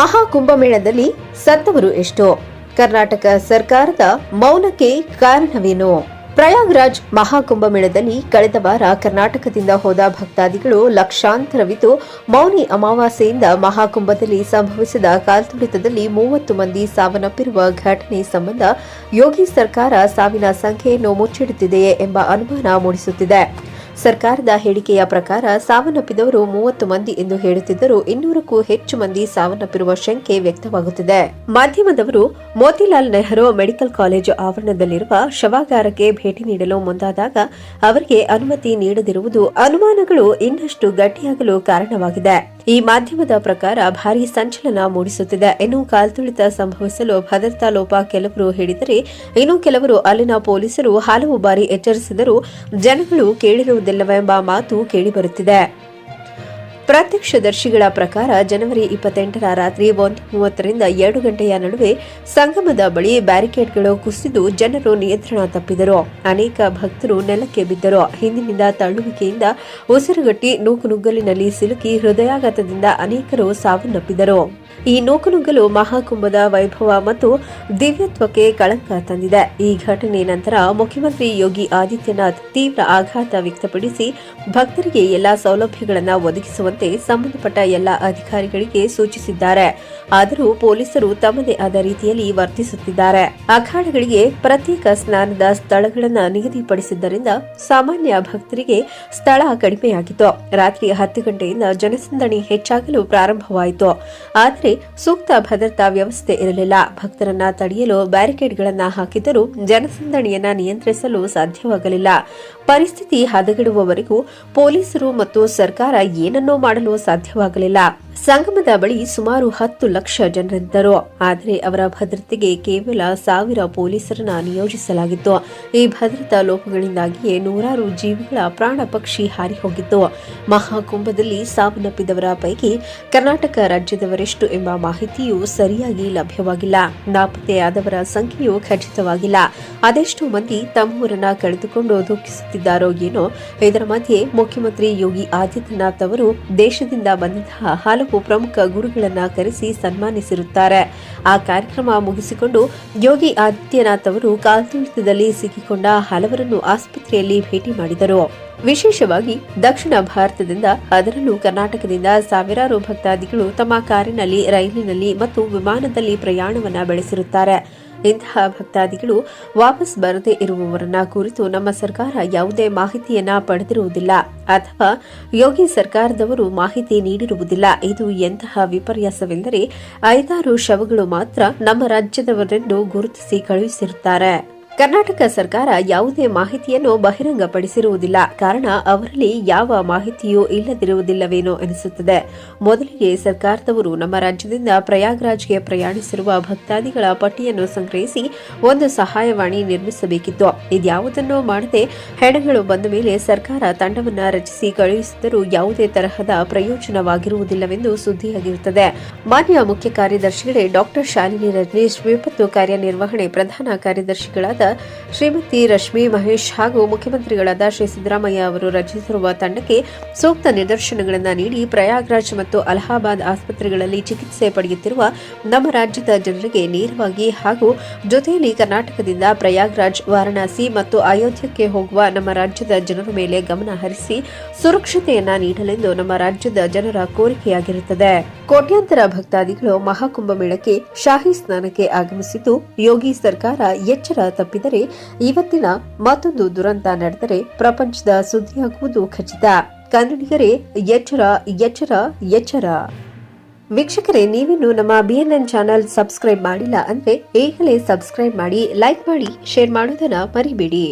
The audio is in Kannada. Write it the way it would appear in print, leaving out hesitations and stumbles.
ಮಹಾಕುಂಭಮೇಳದಲ್ಲಿ ಸತ್ತವರು ಎಷ್ಟು? ಕರ್ನಾಟಕ ಸರ್ಕಾರದ ಮೌನಕ್ಕೆ ಕಾರಣವೇನು? ಪ್ರಯಾಗ್ರಾಜ್ ಮಹಾಕುಂಭಮೇಳದಲ್ಲಿ ಕಳೆದ ವಾರ ಕರ್ನಾಟಕದಿಂದ ಹೋದ ಭಕ್ತಾದಿಗಳು ಲಕ್ಷಾಂತರವಿದ್ದು, ಮೌನಿ ಅಮಾವಾಸ್ಯೆಯಿಂದ ಮಹಾಕುಂಭದಲ್ಲಿ ಸಂಭವಿಸಿದ ಕಾಲ್ತುಳಿತದಲ್ಲಿ 30 ಮಂದಿ ಸಾವನ್ನಪ್ಪಿರುವ ಘಟನೆ ಸಂಬಂಧ ಯೋಗಿ ಸರ್ಕಾರ ಸಾವಿನ ಸಂಖ್ಯೆಯನ್ನು ಮುಚ್ಚಿಡುತ್ತಿದೆಯೇ ಎಂಬ ಅನುಮಾನ ಮೂಡಿಸುತ್ತಿದೆ. ಸರ್ಕಾರದ ಹೇಳಿಕೆಯ ಪ್ರಕಾರ ಸಾವನ್ನಪ್ಪಿದವರು 30 ಮಂದಿ ಎಂದು ಹೇಳುತ್ತಿದ್ದರೂ 200ಕ್ಕೂ ಹೆಚ್ಚು ಮಂದಿ ಸಾವನ್ನಪ್ಪಿರುವ ಶಂಕೆ ವ್ಯಕ್ತವಾಗುತ್ತಿದೆ. ಮಾಧ್ಯಮದವರು ಮೋತಿಲಾಲ್ ನೆಹರು ಮೆಡಿಕಲ್ ಕಾಲೇಜು ಆವರಣದಲ್ಲಿರುವ ಶವಾಗಾರಕ್ಕೆ ಭೇಟಿ ನೀಡಲು ಮುಂದಾದಾಗ ಅವರಿಗೆ ಅನುಮತಿ ನೀಡದಿರುವುದು ಅನುಮಾನಗಳು ಇನ್ನಷ್ಟು ಗಟ್ಟಿಯಾಗಲು ಕಾರಣವಾಗಿದೆ. ಈ ಮಾಧ್ಯಮದ ಪ್ರಕಾರ ಭಾರೀ ಸಂಚಲನ ಮೂಡಿಸುತ್ತಿದೆ. ಇನ್ನು ಕಾಲ್ತುಳಿತ ಸಂಭವಿಸಲು ಭದ್ರತಾ ಲೋಪ ಕೆಲವರು ಹೇಳಿದರೆ, ಇನ್ನು ಕೆಲವರು ಅಲ್ಲಿನ ಪೊಲೀಸರು ಹಲವು ಬಾರಿ ಎಚ್ಚರಿಸಿದರೂ ಜನಗಳು ಕೇಳಿರುವುದಿಲ್ಲವೆಂಬ ಮಾತು ಕೇಳಿಬರುತ್ತಿದೆ. ಪ್ರತ್ಯಕ್ಷದರ್ಶಿಗಳ ಪ್ರಕಾರ ಜನವರಿ 28ರ ರಾತ್ರಿ 1:30ರಿಂದ 2 ಗಂಟೆಯ ನಡುವೆ ಸಂಗಮದ ಬಳಿ ಬ್ಯಾರಿಕೇಡ್ಗಳು ಕುಸಿದು ಜನರು ನಿಯಂತ್ರಣ ತಪ್ಪಿದರು. ಅನೇಕ ಭಕ್ತರು ನೆಲಕ್ಕೆ ಬಿದ್ದರು. ಹಿಂದಿನಿಂದ ತಳ್ಳುವಿಕೆಯಿಂದ ಉಸಿರುಗಟ್ಟಿ ನೂಕುನುಗ್ಗಲಿನಲ್ಲಿ ಸಿಲುಕಿ ಹೃದಯಾಘಾತದಿಂದ ಅನೇಕರು ಸಾವನ್ನಪ್ಪಿದರು. ಈ ನೂಕುನುಗ್ಗಲು ಮಹಾಕುಂಭದ ವೈಭವ ಮತ್ತು ದಿವ್ಯತ್ವಕ್ಕೆ ಕಳಂಕ ತಂದಿದೆ. ಈ ಘಟನೆ ನಂತರ ಮುಖ್ಯಮಂತ್ರಿ ಯೋಗಿ ಆದಿತ್ಯನಾಥ್ ತೀವ್ರ ಆಘಾತ ವ್ಯಕ್ತಪಡಿಸಿ ಭಕ್ತರಿಗೆ ಎಲ್ಲಾ ಸೌಲಭ್ಯಗಳನ್ನು ಒದಗಿಸುವಂತೆ ಸಂಬಂಧಪಟ್ಟ ಎಲ್ಲ ಅಧಿಕಾರಿಗಳಿಗೆ ಸೂಚಿಸಿದ್ದಾರೆ. ಆದರೂ ಪೊಲೀಸರು ತಮ್ಮದೇ ಆದ ರೀತಿಯಲ್ಲಿ ವರ್ತಿಸುತ್ತಿದ್ದಾರೆ. ಅಖಾಡಗಳಿಗೆ ಪ್ರತ್ಯೇಕ ಸ್ನಾನದ ಸ್ಥಳಗಳನ್ನು ನಿಗದಿಪಡಿಸಿದ್ದರಿಂದ ಸಾಮಾನ್ಯ ಭಕ್ತರಿಗೆ ಸ್ಥಳ ಕಡಿಮೆಯಾಗಿತ್ತು. ರಾತ್ರಿ 10 ಗಂಟೆಯಿಂದ ಜನಸಂದಣಿ ಹೆಚ್ಚಾಗಲು ಪ್ರಾರಂಭವಾಯಿತು. ಆದರೆ ಸೂಕ್ತ ಭದ್ರತಾ ವ್ಯವಸ್ಥೆ ಇರಲಿಲ್ಲ. ಭಕ್ತರನ್ನ ತಡೆಯಲು ಬ್ಯಾರಿಕೇಡ್ಗಳನ್ನು ಹಾಕಿದರೂ ಜನಸಂದಣಿಯನ್ನ ನಿಯಂತ್ರಿಸಲು ಸಾಧ್ಯವಾಗಲಿಲ್ಲ. ಪರಿಸ್ಥಿತಿ ಹದಗೆಡುವವರೆಗೂ ಪೊಲೀಸರು ಮತ್ತು ಸರ್ಕಾರ ಏನನ್ನೂ ಮಾಡಲು ಸಾಧ್ಯವಾಗಲಿಲ್ಲ. ಸಂಗಮದ ಬಳಿ ಸುಮಾರು 10 ಲಕ್ಷ ಜನರಿದ್ದರು. ಆದರೆ ಅವರ ಭದ್ರತೆಗೆ ಕೇವಲ 1000 ಪೊಲೀಸರನ್ನ ನಿಯೋಜಿಸಲಾಗಿತ್ತು. ಈ ಭದ್ರತಾ ಲೋಪಗಳಿಂದಾಗಿಯೇ ನೂರಾರು ಜೀವಿಗಳ ಪ್ರಾಣ ಪಕ್ಷಿ ಹಾರಿಹೋಗಿತ್ತು. ಮಹಾಕುಂಭದಲ್ಲಿ ಸಾವನ್ನಪ್ಪಿದವರ ಪೈಕಿ ಕರ್ನಾಟಕ ರಾಜ್ಯದವರೆಷ್ಟು ಎಂಬ ಮಾಹಿತಿಯೂ ಸರಿಯಾಗಿ ಲಭ್ಯವಾಗಿಲ್ಲ. ನಾಪತ್ತೆಯಾದವರ ಸಂಖ್ಯೆಯೂ ಖಚಿತವಾಗಿಲ್ಲ. ಅದೆಷ್ಟು ಮಂದಿ ತಮ್ಮೂರನ್ನ ಕಳೆದುಕೊಂಡು ದುಃಖಿಸುತ್ತಿದ್ದಾರೋ ಏನೋ. ಇದರ ಮಧ್ಯೆ ಮುಖ್ಯಮಂತ್ರಿ ಯೋಗಿ ಆದಿತ್ಯನಾಥ್ ಅವರು ದೇಶದಿಂದ ಬಂದಂತಹ ಹಲವು ಪ್ರಮುಖ ಗುರುಗಳನ್ನ ಕರೆಸಿ ಸನ್ಮಾನಿಸಿರುತ್ತಾರೆ. ಆ ಕಾರ್ಯಕ್ರಮ ಮುಗಿಸಿಕೊಂಡು ಯೋಗಿ ಆದಿತ್ಯನಾಥ್ ಅವರು ಕಾಲ್ತುಳಿತದಲ್ಲಿ ಸಿಕ್ಕಿಕೊಂಡ ಹಲವರನ್ನು ಆಸ್ಪತ್ರೆಯಲ್ಲಿ ಭೇಟಿ ಮಾಡಿದರು. ವಿಶೇಷವಾಗಿ ದಕ್ಷಿಣ ಭಾರತದಿಂದ, ಅದರಲ್ಲೂ ಕರ್ನಾಟಕದಿಂದ ಸಾವಿರಾರು ಭಕ್ತಾದಿಗಳು ತಮ್ಮ ಕಾರಿನಲ್ಲಿ, ರೈಲಿನಲ್ಲಿ ಮತ್ತು ವಿಮಾನದಲ್ಲಿ ಪ್ರಯಾಣವನ್ನ ಬೆಳೆಸಿರುತ್ತಾರೆ. ಇಂತಹ ಭಕ್ತಾದಿಗಳು ವಾಪಸ್ ಬರದೇ ಇರುವವರನ್ನ ಕುರಿತು ನಮ್ಮ ಸರ್ಕಾರ ಯಾವುದೇ ಮಾಹಿತಿಯನ್ನ ಪಡೆದಿರುವುದಿಲ್ಲ ಅಥವಾ ಯೋಗಿ ಸರ್ಕಾರದವರು ಮಾಹಿತಿ ನೀಡಿರುವುದಿಲ್ಲ. ಇದು ಎಂತಹ ವಿಪರ್ಯಾಸವೆಂದರೆ 5-6 ಶವಗಳು ಮಾತ್ರ ನಮ್ಮ ರಾಜ್ಯದವರೆಂದು ಗುರುತಿಸಿ ಕಳುಹಿಸಿರುತ್ತಾರೆ. ಕರ್ನಾಟಕ ಸರ್ಕಾರ ಯಾವುದೇ ಮಾಹಿತಿಯನ್ನು ಬಹಿರಂಗಪಡಿಸಿರುವುದಿಲ್ಲ. ಕಾರಣ ಅವರಲ್ಲಿ ಯಾವ ಮಾಹಿತಿಯೂ ಇಲ್ಲದಿರುವುದಿಲ್ಲವೇನೋ ಎನಿಸುತ್ತದೆ. ಮೊದಲಿಗೆ ಸರ್ಕಾರದವರು ನಮ್ಮ ರಾಜ್ಯದಿಂದ ಪ್ರಯಾಗ್ರಾಜ್ಗೆ ಪ್ರಯಾಣಿಸಿರುವ ಭಕ್ತಾದಿಗಳ ಪಟ್ಟಿಯನ್ನು ಸಂಗ್ರಹಿಸಿ ಒಂದು ಸಹಾಯವಾಣಿ ನಿರ್ಮಿಸಬೇಕಿತ್ತು. ಇದ್ಯಾವುದನ್ನೂ ಮಾಡದೆ ಹೆಣಗಳು ಬಂದ ಮೇಲೆ ಸರ್ಕಾರ ತಂಡವನ್ನ ರಚಿಸಿ ಕಳುಹಿಸಿದರೂ ಯಾವುದೇ ತರಹದ ಪ್ರಯೋಜನವಾಗಿರುವುದಿಲ್ಲವೆಂದು ಸುದ್ದಿಯಾಗಿರುತ್ತದೆ. ಮಾನ್ಯ ಮುಖ್ಯ ಕಾರ್ಯದರ್ಶಿಗಳೇ ಡಾಕ್ಟರ್ ಶಾಲಿನಿ ರಜನೀಶ್, ವಿಪತ್ತು ಕಾರ್ಯನಿರ್ವಹಣೆ ಪ್ರಧಾನ ಕಾರ್ಯದರ್ಶಿಗಳಾದ ಶ್ರೀಮತಿ ರಶ್ಮಿ ಮಹೇಶ್ ಹಾಗೂ ಮುಖ್ಯಮಂತ್ರಿಗಳಾದ ಶ್ರೀ ಸಿದ್ದರಾಮಯ್ಯ ಅವರು ರಚಿಸಿರುವ ತಂಡಕ್ಕೆ ಸೂಕ್ತ ನಿದರ್ಶನಗಳನ್ನು ನೀಡಿ ಪ್ರಯಾಗ್ರಾಜ್ ಮತ್ತು ಅಲಹಾಬಾದ್ ಆಸ್ಪತ್ರೆಗಳಲ್ಲಿ ಚಿಕಿತ್ಸೆ ಪಡೆಯುತ್ತಿರುವ ನಮ್ಮ ರಾಜ್ಯದ ಜನರಿಗೆ ನೇರವಾಗಿ ಹಾಗೂ ಜೊತೆಯಲ್ಲಿ ಕರ್ನಾಟಕದಿಂದ ಪ್ರಯಾಗ್ರಾಜ್, ವಾರಣಾಸಿ ಮತ್ತು ಅಯೋಧ್ಯಕ್ಕೆ ಹೋಗುವ ನಮ್ಮ ರಾಜ್ಯದ ಜನರ ಮೇಲೆ ಗಮನ ಹರಿಸಿ ಸುರಕ್ಷತೆಯನ್ನ ನೀಡಲೆಂದು ನಮ್ಮ ರಾಜ್ಯದ ಜನರ ಕೋರಿಕೆಯಾಗಿರುತ್ತದೆ. ಕೋಟ್ಯಾಂತರ ಭಕ್ತಾದಿಗಳು ಮಹಾಕುಂಭಮೇಳಕ್ಕೆ ಶಾಹಿ ಸ್ನಾನಕ್ಕೆ ಆಗಮಿಸಿದ್ದು, ಯೋಗಿ ಸರ್ಕಾರ ಎಚ್ಚರ ತಪ್ಪಿದರೆ ಇವತ್ತಿನ ಮತ್ತೊಂದು ದುರಂತ ನಡೆದರೆ ಪ್ರಪಂಚದ ಸುದ್ದಿಯಾಗುವುದು ಖಚಿತ. ಕನ್ನಡಿಗರೇ ಎಚ್ಚರ, ಎಚ್ಚರ, ಎಚ್ಚರ. ವೀಕ್ಷಕರೇ, ನೀವಿನ್ನು ನಮ್ಮ BNN ಚಾನೆಲ್ ಸಬ್ಸ್ಕ್ರೈಬ್ ಮಾಡಿಲ್ಲ ಅಂದ್ರೆ ಈಗಲೇ ಸಬ್ಸ್ಕ್ರೈಬ್ ಮಾಡಿ, ಲೈಕ್ ಮಾಡಿ, ಶೇರ್ ಮಾಡೋದನ್ನ ಮರಿಬೇಡಿ.